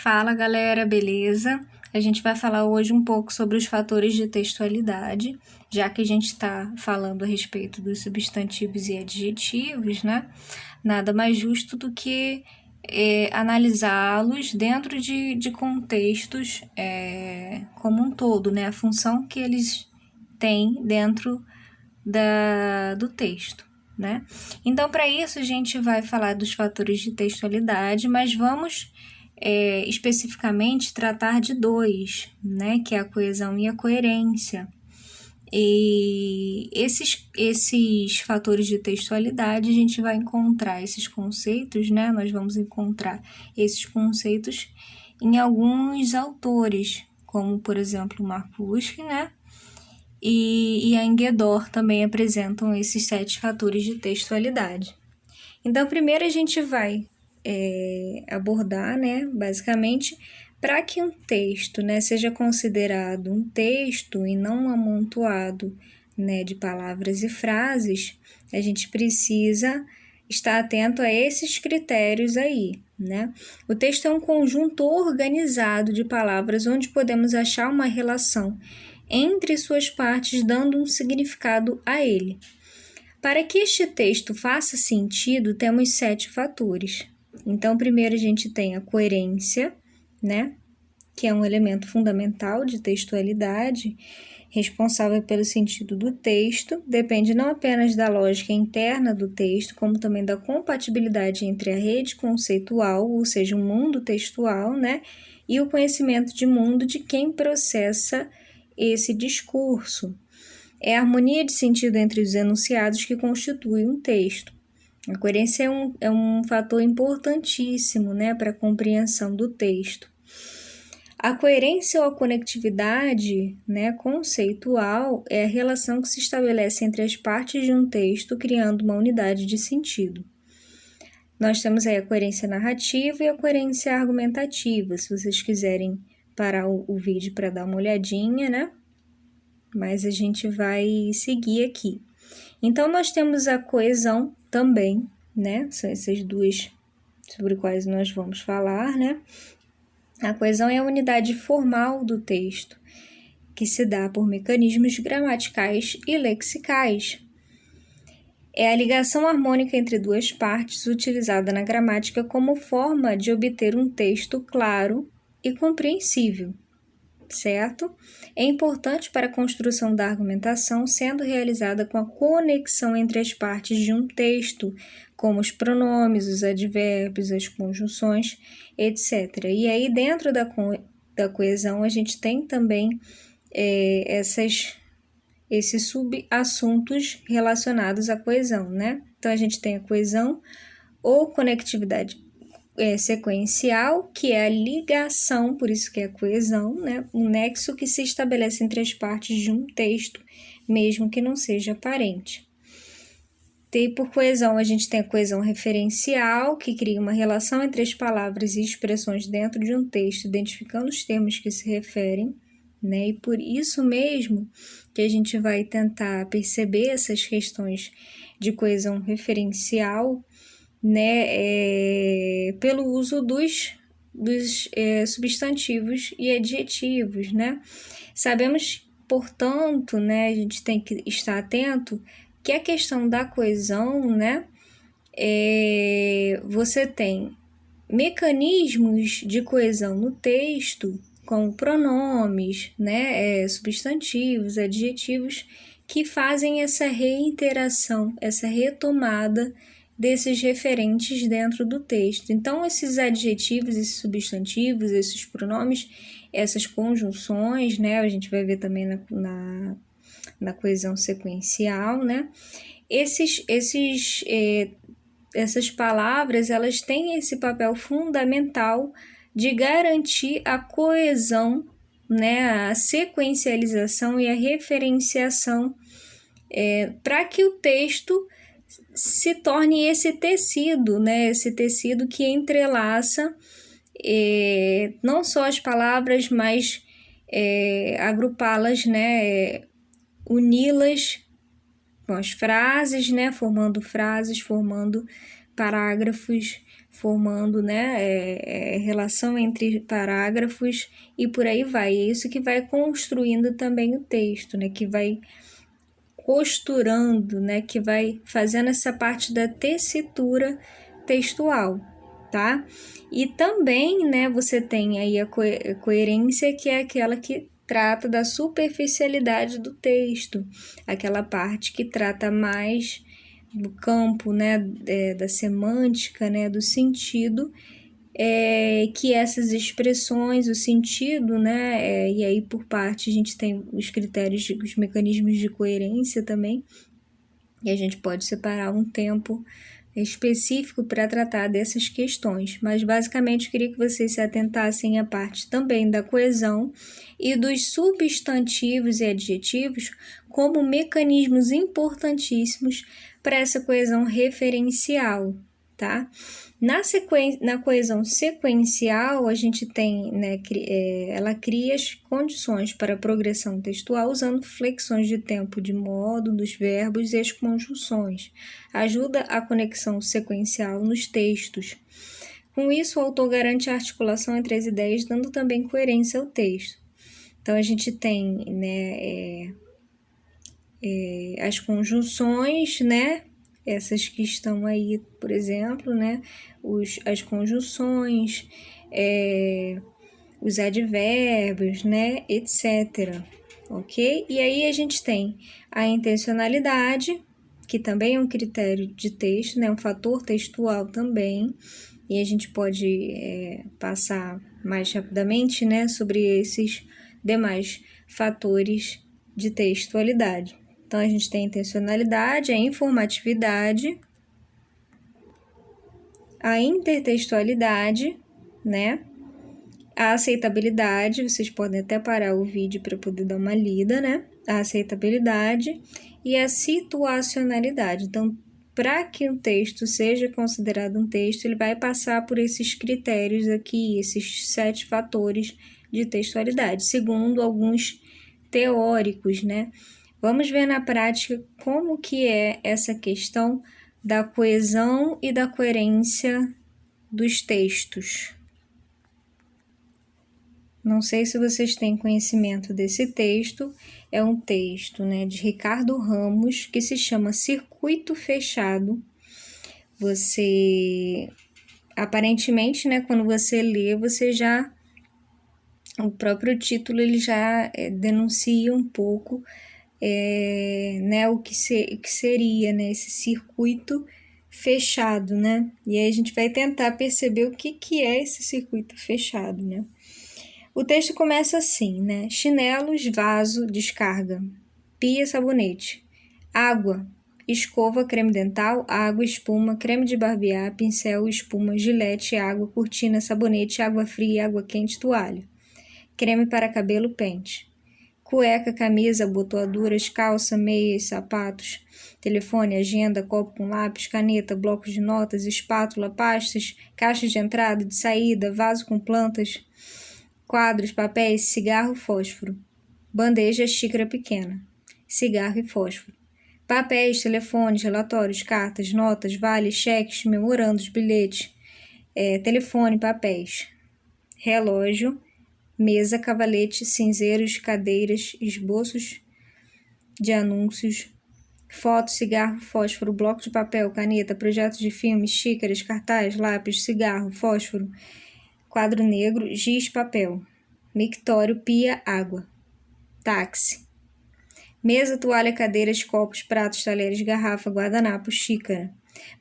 Fala galera, beleza? A gente vai falar hoje um pouco sobre os fatores de textualidade, já que a gente está falando a respeito dos substantivos e adjetivos, né? Nada mais justo do que analisá-los dentro de contextos como um todo, né? A função que eles têm dentro do texto, né? Então, para isso, a gente vai falar dos fatores de textualidade, mas vamos especificamente tratar de dois, né? Que é a coesão e a coerência. E esses fatores de textualidade, a gente vai encontrar esses conceitos, né? Nós vamos encontrar esses conceitos em alguns autores, como, por exemplo, Marcuse, né? E a Enguedor também apresentam esses 7 fatores de textualidade. Então, primeiro a gente vai abordar, né, basicamente, para que um texto, né, seja considerado um texto e não um amontoado, né, de palavras e frases, a gente precisa estar atento a esses critérios aí, né? O texto é um conjunto organizado de palavras onde podemos achar uma relação entre suas partes, dando um significado a ele. Para que este texto faça sentido, temos 7 fatores. Então, primeiro a gente tem a coerência, né? Que é um elemento fundamental de textualidade, responsável pelo sentido do texto, depende não apenas da lógica interna do texto, como também da compatibilidade entre a rede conceitual, ou seja, o mundo textual, né? E o conhecimento de mundo de quem processa esse discurso. É a harmonia de sentido entre os enunciados que constitui um texto. A coerência é um fator importantíssimo, né, para a compreensão do texto. A coerência ou a conectividade, né, conceitual é a relação que se estabelece entre as partes de um texto, criando uma unidade de sentido. Nós temos aí a coerência narrativa e a coerência argumentativa, se vocês quiserem parar o vídeo para dar uma olhadinha, né? Mas a gente vai seguir aqui. Então, nós temos a coesão também, né? São essas duas sobre quais nós vamos falar, né? A coesão é a unidade formal do texto, que se dá por mecanismos gramaticais e lexicais. É a ligação harmônica entre duas partes utilizada na gramática como forma de obter um texto claro e compreensível, certo? É importante para a construção da argumentação, sendo realizada com a conexão entre as partes de um texto, como os pronomes, os advérbios, as conjunções, etc. E aí, dentro da coesão, a gente tem também esses subassuntos relacionados à coesão, né? Então, a gente tem a coesão ou conectividade sequencial, que é a ligação, por isso que é a coesão, né? Um nexo que se estabelece entre as partes de um texto, mesmo que não seja aparente. E por coesão, a gente tem a coesão referencial, que cria uma relação entre as palavras e expressões dentro de um texto, identificando os termos que se referem, né? E por isso mesmo que a gente vai tentar perceber essas questões de coesão referencial, né, pelo uso dos substantivos e adjetivos, né? Sabemos, portanto, né, a gente tem que estar atento que a questão da coesão, né, você tem mecanismos de coesão no texto, como pronomes, né, substantivos, adjetivos, que fazem essa reiteração, essa retomada desses referentes dentro do texto. Então, esses adjetivos, esses substantivos, esses pronomes, essas conjunções, né, a gente vai ver também na coesão sequencial, né, essas palavras, elas têm esse papel fundamental de garantir a coesão, né, a sequencialização e a referenciação para que o texto se torne esse tecido, né? Esse tecido que entrelaça não só as palavras, mas agrupá-las, né? Uni-las com as frases, né? Formando frases, formando parágrafos, formando, né, relação entre parágrafos e por aí vai. É isso que vai construindo também o texto, né, que vai costurando, né, que vai fazendo essa parte da tessitura textual, tá? E também, né, você tem aí a coerência, que é aquela que trata da superficialidade do texto, aquela parte que trata mais do campo, né, da semântica, né, do sentido, que essas expressões, o sentido, né, e aí por parte a gente tem os critérios, os mecanismos de coerência também, e a gente pode separar um tempo específico para tratar dessas questões, mas basicamente eu queria que vocês se atentassem à parte também da coesão e dos substantivos e adjetivos como mecanismos importantíssimos para essa coesão referencial, tá? Na coesão sequencial, a gente tem, né, ela cria as condições para a progressão textual usando flexões de tempo de modo dos verbos e as conjunções. Ajuda a conexão sequencial nos textos. Com isso, o autor garante a articulação entre as ideias, dando também coerência ao texto. Então, a gente tem, né, as conjunções, né, essas que estão aí, por exemplo, né, as conjunções, os advérbios, né, etc. Ok? E aí a gente tem a intencionalidade, que também é um critério de texto, né, um fator textual também, e a gente pode passar mais rapidamente, né, sobre esses demais fatores de textualidade. Então, a gente tem a intencionalidade, a informatividade, a intertextualidade, né? A aceitabilidade, vocês podem até parar o vídeo para poder dar uma lida, né? A aceitabilidade e a situacionalidade. Então, para que um texto seja considerado um texto, ele vai passar por esses critérios aqui, esses 7 fatores de textualidade, segundo alguns teóricos, né? Vamos ver na prática como que é essa questão da coesão e da coerência dos textos. Não sei se vocês têm conhecimento desse texto, é um texto, né, de Ricardo Ramos, que se chama Circuito Fechado. Você, aparentemente, né, quando você lê, você já, o próprio título ele já denuncia um pouco né, o que seria, né, esse circuito fechado, né? E aí a gente vai tentar perceber o que é esse circuito fechado, né? O texto começa assim, né? Chinelos, vaso, descarga, pia, sabonete, água, escova, creme dental, água, espuma, creme de barbear, pincel, espuma, gilete, água, cortina, sabonete, água fria, água quente, toalha, creme para cabelo, pente, cueca, camisa, abotoaduras, calça, meias, sapatos, telefone, agenda, copo com lápis, caneta, blocos de notas, espátula, pastas, caixa de entrada, de saída, vaso com plantas, quadros, papéis, cigarro, fósforo, bandeja, xícara pequena, cigarro e fósforo, papéis, telefones, relatórios, cartas, notas, vales, cheques, memorandos, bilhetes, telefone, papéis, relógio, mesa, cavalete, cinzeiros, cadeiras, esboços de anúncios, foto, cigarro, fósforo, bloco de papel, caneta, projetos de filmes, xícaras, cartaz, lápis, cigarro, fósforo, quadro negro, giz, papel, mictório, pia, água, táxi, mesa, toalha, cadeiras, copos, pratos, talheres, garrafa, guardanapo, xícara,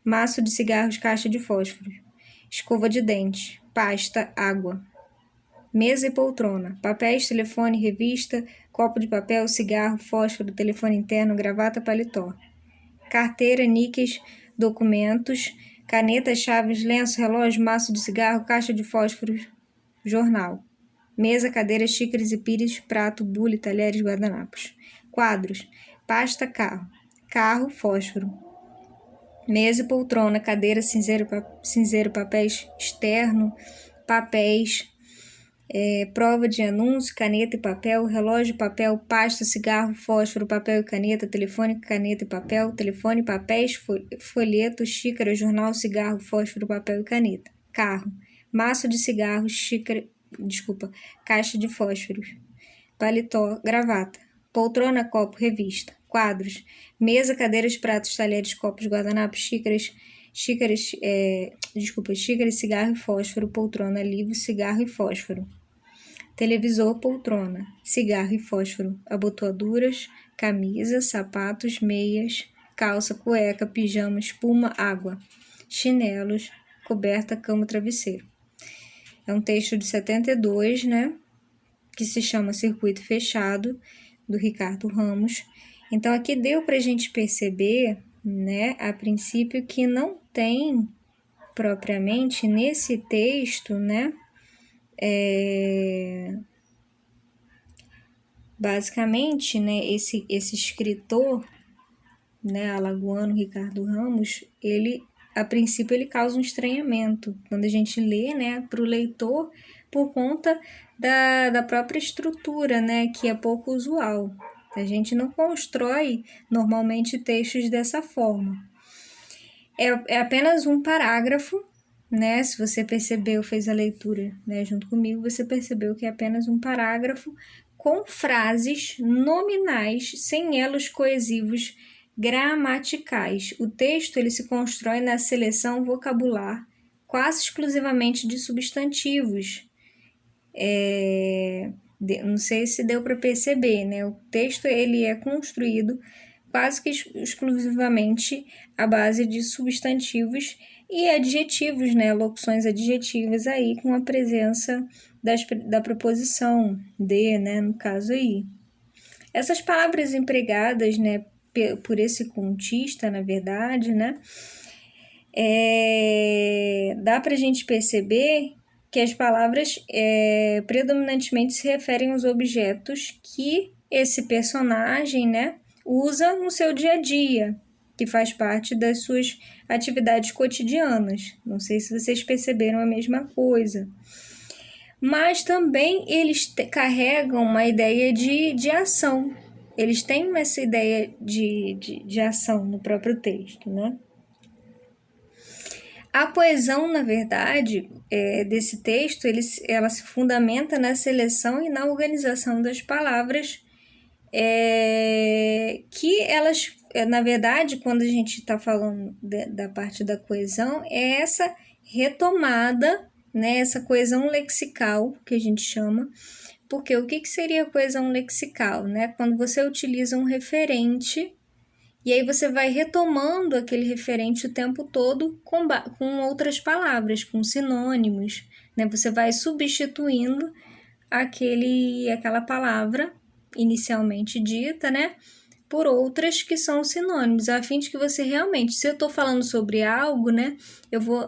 maço de cigarros, caixa de fósforo, escova de dente, pasta, água, mesa e poltrona, papéis, telefone, revista, copo de papel, cigarro, fósforo, telefone interno, gravata, paletó, carteira, níqueis, documentos, canetas, chaves, lenço, relógio, maço de cigarro, caixa de fósforo, jornal, mesa, cadeira, xícaras e pires, prato, bule, talheres, guardanapos, quadros, pasta, carro, carro, fósforo, mesa e poltrona, cadeira, cinzeiro, papéis externo, papéis, prova de anúncio, caneta e papel, relógio, papel, pasta, cigarro, fósforo, papel e caneta, telefone, caneta e papel, telefone, papéis, folheto, xícara, jornal, cigarro, fósforo, papel e caneta. Carro, maço de cigarro, caixa de fósforos. Paletó, gravata. Poltrona, copo, revista. Quadros, mesa, cadeiras, pratos, talheres, copos, guardanapos, xícaras, cigarro e fósforo, poltrona, livro, cigarro e fósforo. Televisor, poltrona, cigarro e fósforo, abotoaduras, camisa, sapatos, meias, calça, cueca, pijama, espuma, água, chinelos, coberta, cama, travesseiro. É um texto de 72, né? Que se chama Circuito Fechado, do Ricardo Ramos. Então, aqui deu para a gente perceber, né, a princípio, que não tem propriamente nesse texto, né, basicamente, né, esse escritor, né, alagoano Ricardo Ramos, ele, a princípio, ele causa um estranhamento quando a gente lê, né, para o leitor, por conta da própria estrutura, né, que é pouco usual. A gente não constrói normalmente textos dessa forma. É apenas um parágrafo, né? Se você percebeu, fez a leitura, né, junto comigo, você percebeu que é apenas um parágrafo com frases nominais, sem elos coesivos gramaticais. O texto ele se constrói na seleção vocabular quase exclusivamente de substantivos. Não sei se deu para perceber, né? O texto ele é construído quase que exclusivamente à base de substantivos e adjetivos, né? Locuções adjetivas aí com a presença da preposição de, né? No caso aí. Essas palavras empregadas, né? Por esse contista, na verdade, né? Dá para a gente perceber que as palavras predominantemente se referem aos objetos que esse personagem, né, usa no seu dia a dia, que faz parte das suas atividades cotidianas. Não sei se vocês perceberam a mesma coisa. Mas também eles carregam uma ideia de ação. Eles têm essa ideia de ação no próprio texto, né? A coesão, na verdade, desse texto, ela se fundamenta na seleção e na organização das palavras, que elas, na verdade, quando a gente está falando da parte da coesão, é essa retomada, né, essa coesão lexical, que a gente chama, porque o que seria coesão lexical? Né? Quando você utiliza um referente, e aí você vai retomando aquele referente o tempo todo com outras palavras, com sinônimos, né? Você vai substituindo aquela palavra inicialmente dita, né? Por outras que são sinônimos, a fim de que você realmente, se eu estou falando sobre algo, né? Eu vou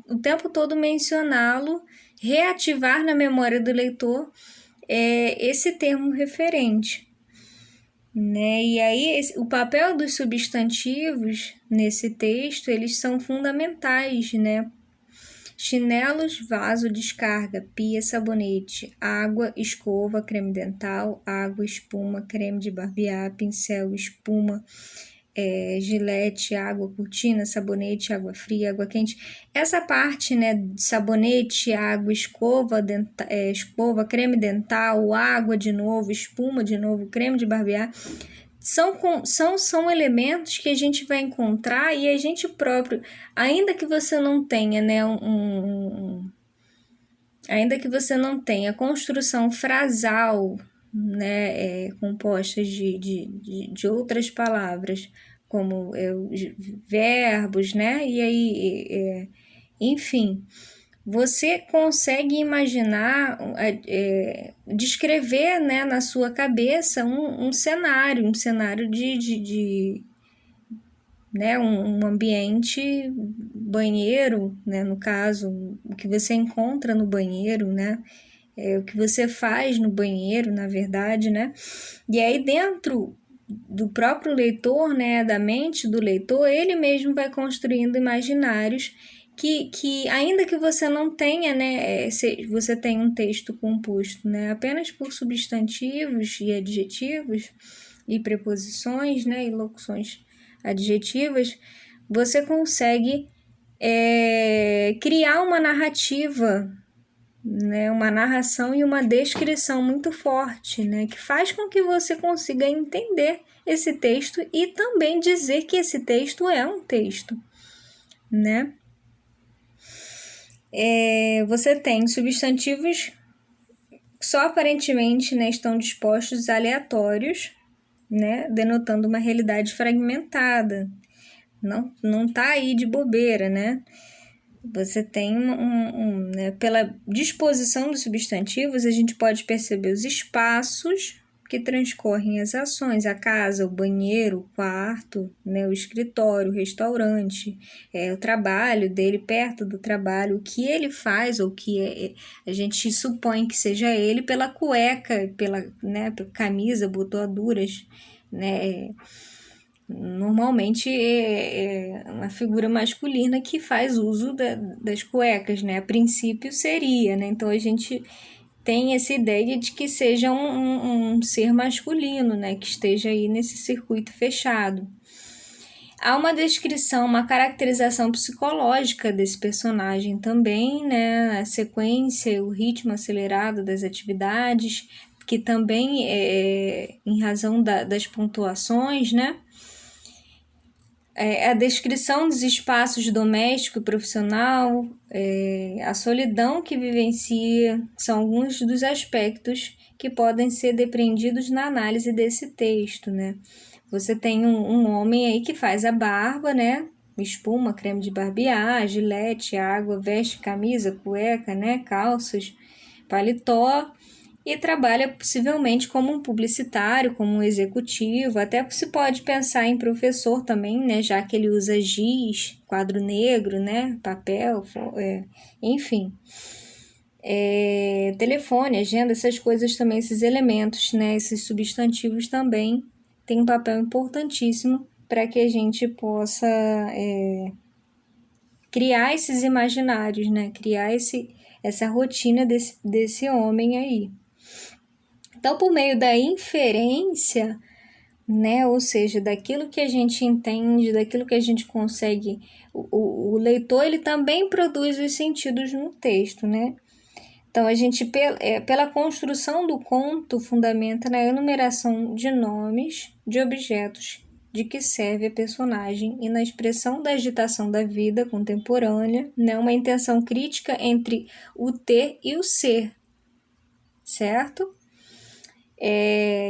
o tempo todo mencioná-lo, reativar na memória do leitor esse termo referente. Né? E aí o papel dos substantivos nesse texto, eles são fundamentais, né? Chinelos, vaso, descarga, pia, sabonete, água, escova, creme dental, água, espuma, creme de barbear, pincel, espuma, gilete, água, cortina, sabonete, água fria, água quente. Essa parte, né, de sabonete, água, escova, creme dental, água de novo, espuma de novo, creme de barbear, são elementos que a gente vai encontrar e a gente próprio, ainda que você não tenha, né, ainda que você não tenha construção frasal, né, compostas de outras palavras, como os verbos, né, e aí, enfim, você consegue imaginar, descrever, né, na sua cabeça um cenário né, um ambiente banheiro, né, no caso, o que você encontra no banheiro, né, o que você faz no banheiro, na verdade, né, e aí dentro do próprio leitor, né, da mente do leitor, ele mesmo vai construindo imaginários que ainda que você não tenha, né, você tem um texto composto, né, apenas por substantivos e adjetivos e preposições, né, e locuções adjetivas, você consegue criar uma narrativa, né, uma narração e uma descrição muito forte, né, que faz com que você consiga entender esse texto e também dizer que esse texto é um texto, né? Você tem substantivos que só aparentemente, né, estão dispostos aleatórios, né, denotando uma realidade fragmentada. Não tá aí de bobeira, né? Você tem né, pela disposição dos substantivos, a gente pode perceber os espaços que transcorrem as ações, a casa, o banheiro, o quarto, né, o escritório, o restaurante, o trabalho dele, perto do trabalho, o que ele faz, ou que a gente supõe que seja ele, pela cueca, pela camisa, botoaduras, né, normalmente é uma figura masculina que faz uso das cuecas, né? A princípio seria, né? Então a gente tem essa ideia de que seja um ser masculino, né? Que esteja aí nesse circuito fechado. Há uma descrição, uma caracterização psicológica desse personagem também, né? A sequência, o ritmo acelerado das atividades, que também é em razão das pontuações, né? A descrição dos espaços doméstico e profissional, a solidão que vivencia, são alguns dos aspectos que podem ser depreendidos na análise desse texto, né? Você tem um homem aí que faz a barba, né? Espuma, creme de barbear, gilete, água, veste camisa, cueca, né? Calças, paletó, e trabalha possivelmente como um publicitário, como um executivo, até se pode pensar em professor também, né, já que ele usa giz, quadro negro, né, papel, enfim. Telefone, agenda, essas coisas também, esses elementos, né, esses substantivos também têm um papel importantíssimo para que a gente possa criar esses imaginários, né, criar essa rotina desse homem aí. Então, por meio da inferência, né, ou seja, daquilo que a gente entende, daquilo que a gente consegue, o leitor ele também produz os sentidos no texto, né? Então, a gente, pela construção do conto, fundamenta na enumeração de nomes, de objetos de que serve a personagem e na expressão da agitação da vida contemporânea, né, uma intenção crítica entre o ter e o ser, certo?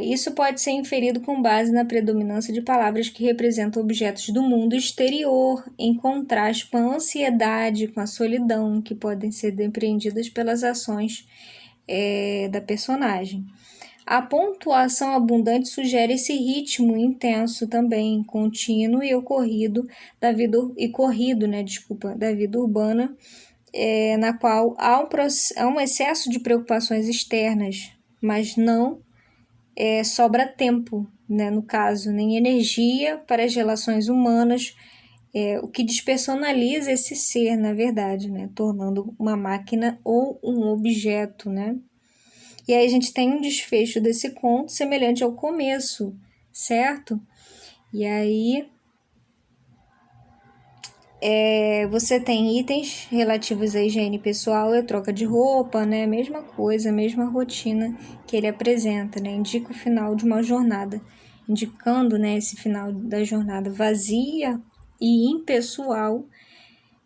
Isso pode ser inferido com base na predominância de palavras que representam objetos do mundo exterior, em contraste com a ansiedade, com a solidão, que podem ser depreendidas pelas ações da personagem. A pontuação abundante sugere esse ritmo intenso também, contínuo e corrido da vida urbana, na qual há um excesso de preocupações externas, mas não sobra tempo, né, no caso, nem energia para as relações humanas, o que despersonaliza esse ser, na verdade, né, tornando uma máquina ou um objeto, né? E aí a gente tem um desfecho desse conto semelhante ao começo, certo? E aí você tem itens relativos à higiene pessoal e a troca de roupa, né? Mesma coisa, mesma rotina que ele apresenta, né? Indica o final de uma jornada, indicando, né, esse final da jornada vazia e impessoal,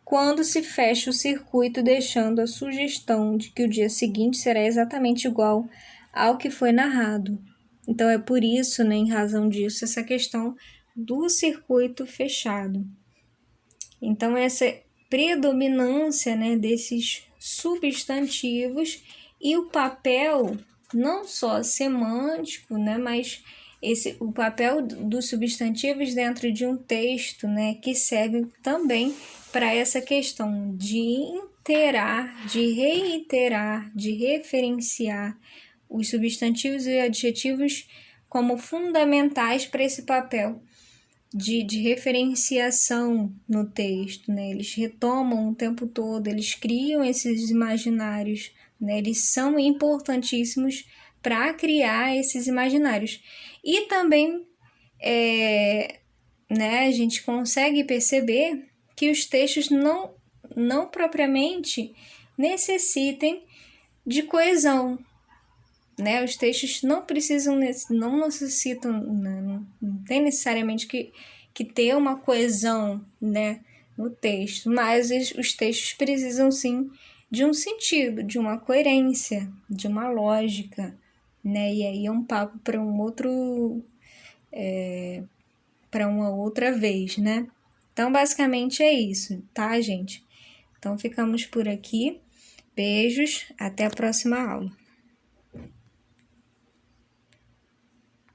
quando se fecha o circuito, deixando a sugestão de que o dia seguinte será exatamente igual ao que foi narrado. Então é por isso, né, em razão disso, essa questão do circuito fechado. Então, essa predominância, né, desses substantivos e o papel não só semântico, né, mas o papel dos substantivos dentro de um texto, né, que serve também para essa questão de interar, de reiterar, de referenciar os substantivos e adjetivos como fundamentais para esse papel de referenciação no texto, né? Eles retomam o tempo todo, eles criam esses imaginários, né? Eles são importantíssimos para criar esses imaginários. E também, né, a gente consegue perceber que os textos não propriamente necessitem de coesão, né? Os textos não necessitam, não tem necessariamente que ter uma coesão, né, no texto, mas os textos precisam sim de um sentido, de uma coerência, de uma lógica, né? E aí é um papo para para uma outra vez, né? Então, basicamente é isso, tá, gente? Então, ficamos por aqui. Beijos, até a próxima aula.